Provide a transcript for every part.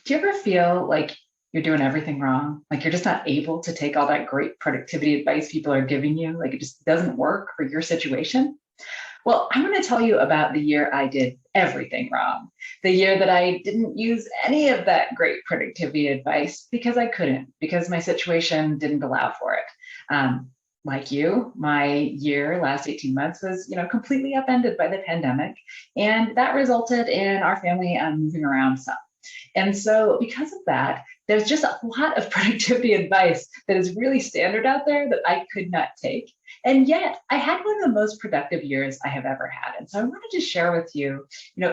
Do you ever feel like you're doing everything wrong? Like you're just not able to take all that great productivity advice people are giving you? Like it just doesn't work for your situation? Well, I'm going to tell you about the year I did everything wrong. The year that I didn't use any of that great productivity advice because I couldn't, because my situation didn't allow for it. Like you, my year, last 18 months was, completely upended by the pandemic. And that resulted in our family moving around some. And so, because of that, there's just a lot of productivity advice that is really standard out there that I could not take. And yet, I had one of the most productive years I have ever had. And so, I wanted to share with you,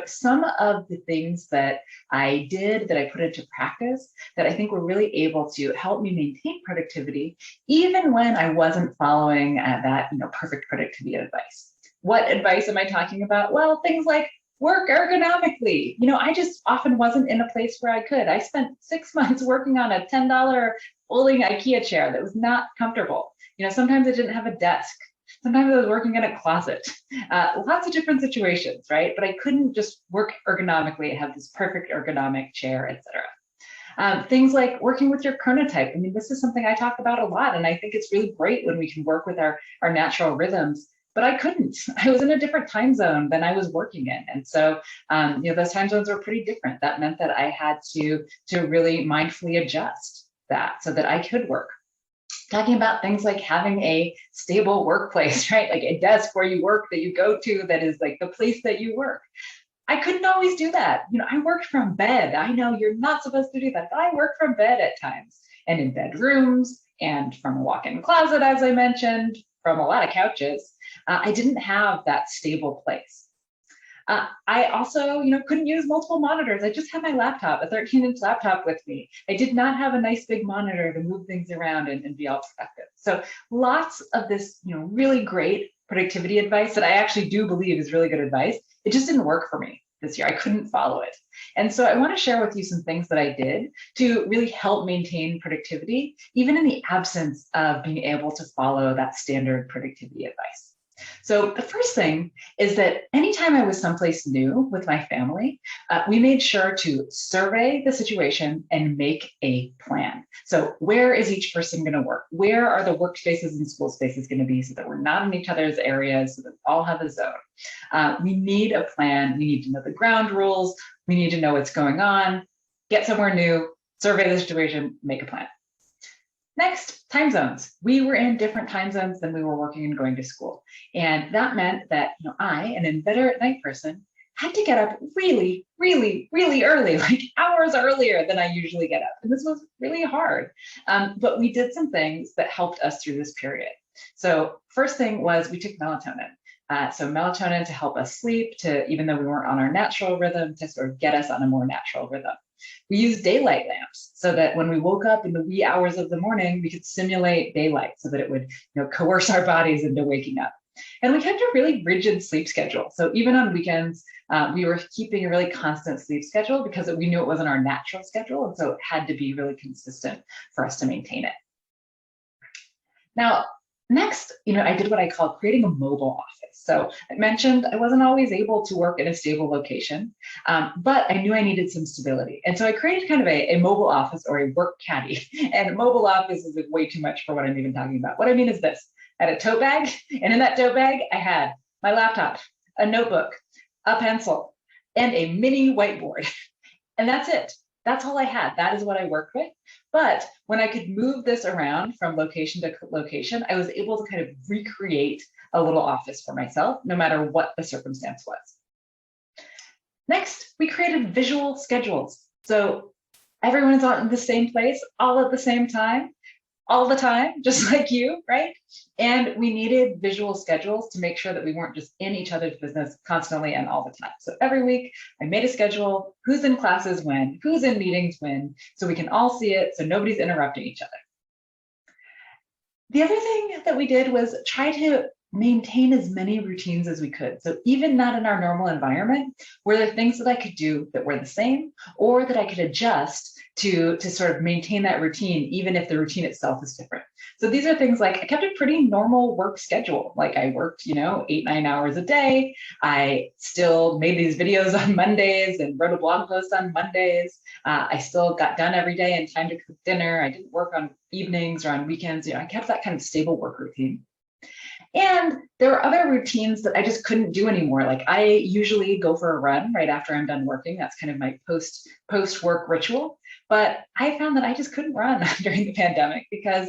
some of the things that I did that I put into practice that I think were really able to help me maintain productivity, even when I wasn't following that, perfect productivity advice. What advice am I talking about? Well, things like work ergonomically. I just often wasn't in a place where I could. I spent 6 months working on a $10 folding IKEA chair that was not comfortable. Sometimes I didn't have a desk. Sometimes I was working in a closet. Lots of different situations, right? But I couldn't just work ergonomically, have this perfect ergonomic chair, etc. Things like working with your chronotype. I mean, this is something I talk about a lot, and I think it's really great when we can work with our natural rhythms. But I couldn't. I was in a different time zone than I was working in, and so those time zones were pretty different. That meant that I had to really mindfully adjust that so that I could work. Talking about things like having a stable workplace, right? Like a desk where you work that you go to that is like the place that you work. I couldn't always do that. I worked from bed. I know you're not supposed to do that, but I work from bed at times and in bedrooms and from a walk-in closet, as I mentioned, from a lot of couches. I didn't have that stable place. I also, couldn't use multiple monitors. I just had my laptop, a 13-inch laptop with me. I did not have a nice big monitor to move things around and be all productive. So lots of this, really great productivity advice that I actually do believe is really good advice. It just didn't work for me this year. I couldn't follow it. And so I want to share with you some things that I did to really help maintain productivity, even in the absence of being able to follow that standard productivity advice. So the first thing is that anytime I was someplace new with my family, we made sure to survey the situation and make a plan. So where is each person going to work? Where are the workspaces and school spaces going to be so that we're not in each other's areas, so that we all have a zone? We need a plan. We need to know the ground rules. We need to know what's going on, get somewhere new, survey the situation, make a plan. Next, time zones. We were in different time zones than we were working and going to school. And that meant that I, an inveterate night person, had to get up really, really, really early, like hours earlier than I usually get up. And this was really hard. But we did some things that helped us through this period. So first thing was we took melatonin. So melatonin to help us sleep, even though we weren't on our natural rhythm, to sort of get us on a more natural rhythm. We used daylight lamps so that when we woke up in the wee hours of the morning, we could simulate daylight so that it would coerce our bodies into waking up. And we kept a really rigid sleep schedule. So even on weekends, we were keeping a really constant sleep schedule because we knew it wasn't our natural schedule. And so it had to be really consistent for us to maintain it. Now, next, I did what I call creating a mobile office. So I mentioned I wasn't always able to work in a stable location, but I knew I needed some stability. And so I created kind of a mobile office or a work caddy. And a mobile office is way too much for what I'm even talking about. What I mean is this: I had a tote bag, and in that tote bag, I had my laptop, a notebook, a pencil, and a mini whiteboard. And that's it. That's all I had. That is what I worked with. But when I could move this around from location to location, I was able to kind of recreate a little office for myself, no matter what the circumstance was. Next, we created visual schedules. So everyone is in the same place, all at the same time, all the time, just like you, right? And we needed visual schedules to make sure that we weren't just in each other's business constantly and all the time. So every week I made a schedule, who's in classes when, who's in meetings when, so we can all see it, so nobody's interrupting each other. The other thing that we did was try to maintain as many routines as we could. So even not in our normal environment, were there things that I could do that were the same or that I could adjust to sort of maintain that routine, even if the routine itself is different. So these are things like I kept a pretty normal work schedule. Like I worked, 8, 9 hours a day. I still made these videos on Mondays and wrote a blog post on Mondays. I still got done every day in time to cook dinner. I didn't work on evenings or on weekends. I kept that kind of stable work routine. And there were other routines that I just couldn't do anymore. Like I usually go for a run right after I'm done working. That's kind of my post work ritual. But I found that I just couldn't run during the pandemic because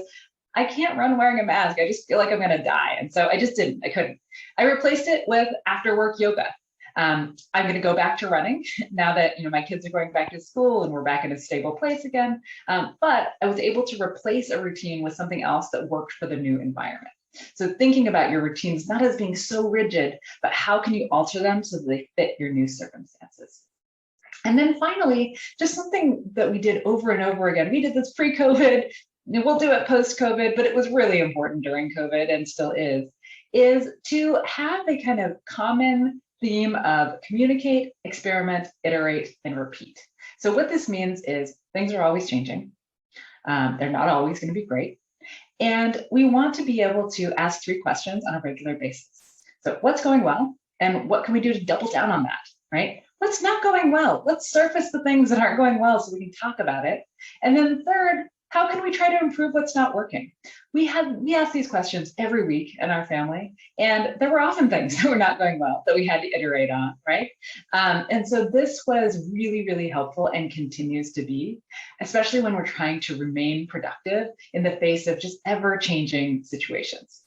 I can't run wearing a mask. I just feel like I'm going to die. And so I just didn't. I couldn't. I replaced it with after work yoga. I'm going to go back to running now that my kids are going back to school and we're back in a stable place again. But I was able to replace a routine with something else that worked for the new environment. So thinking about your routines not as being so rigid, but how can you alter them so that they fit your new circumstances? And then finally, just something that we did over and over again. We did this pre-COVID, we'll do it post-COVID, but it was really important during COVID and still is to have a kind of common theme of communicate, experiment, iterate, and repeat. So what this means is things are always changing. They're not always going to be great. And we want to be able to ask 3 questions on a regular basis. So what's going well? And what can we do to double down on that, right? What's not going well? Let's surface the things that aren't going well so we can talk about it. And then third, how can we try to improve what's not working? We ask these questions every week in our family, and there were often things that were not going well that we had to iterate on, right? And so this was really, really helpful and continues to be, especially when we're trying to remain productive in the face of just ever-changing situations.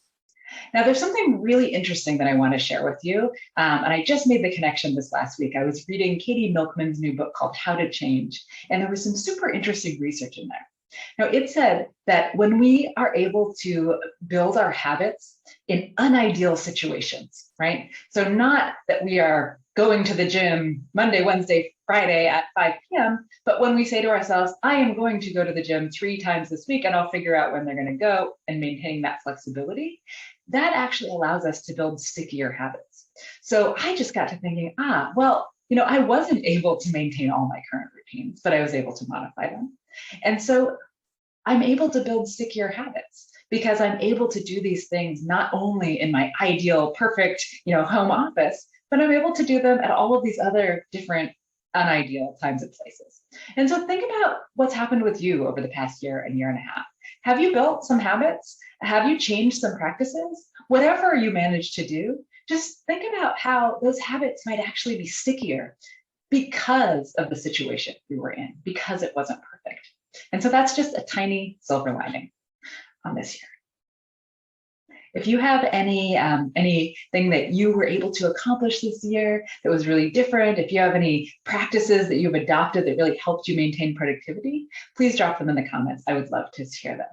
Now, there's something really interesting that I want to share with you, and I just made the connection this last week. I was reading Katie Milkman's new book called How to Change, and there was some super interesting research in there. Now, it said that when we are able to build our habits in unideal situations, right? So not that we are going to the gym Monday, Wednesday, Friday at 5 p.m., but when we say to ourselves, I am going to go to the gym 3 times this week and I'll figure out when they're going to go and maintain that flexibility, that actually allows us to build stickier habits. So I just got to thinking, well, I wasn't able to maintain all my current routines, but I was able to modify them. And so I'm able to build stickier habits because I'm able to do these things not only in my ideal, perfect, home office, but I'm able to do them at all of these other different unideal times and places. And so think about what's happened with you over the past year and year and a half. Have you built some habits? Have you changed some practices? Whatever you managed to do, just think about how those habits might actually be stickier because of the situation we were in, because it wasn't perfect. And so that's just a tiny silver lining on this year. If you have anything that you were able to accomplish this year that was really different, if you have any practices that you've adopted that really helped you maintain productivity, please drop them in the comments. I would love to hear them.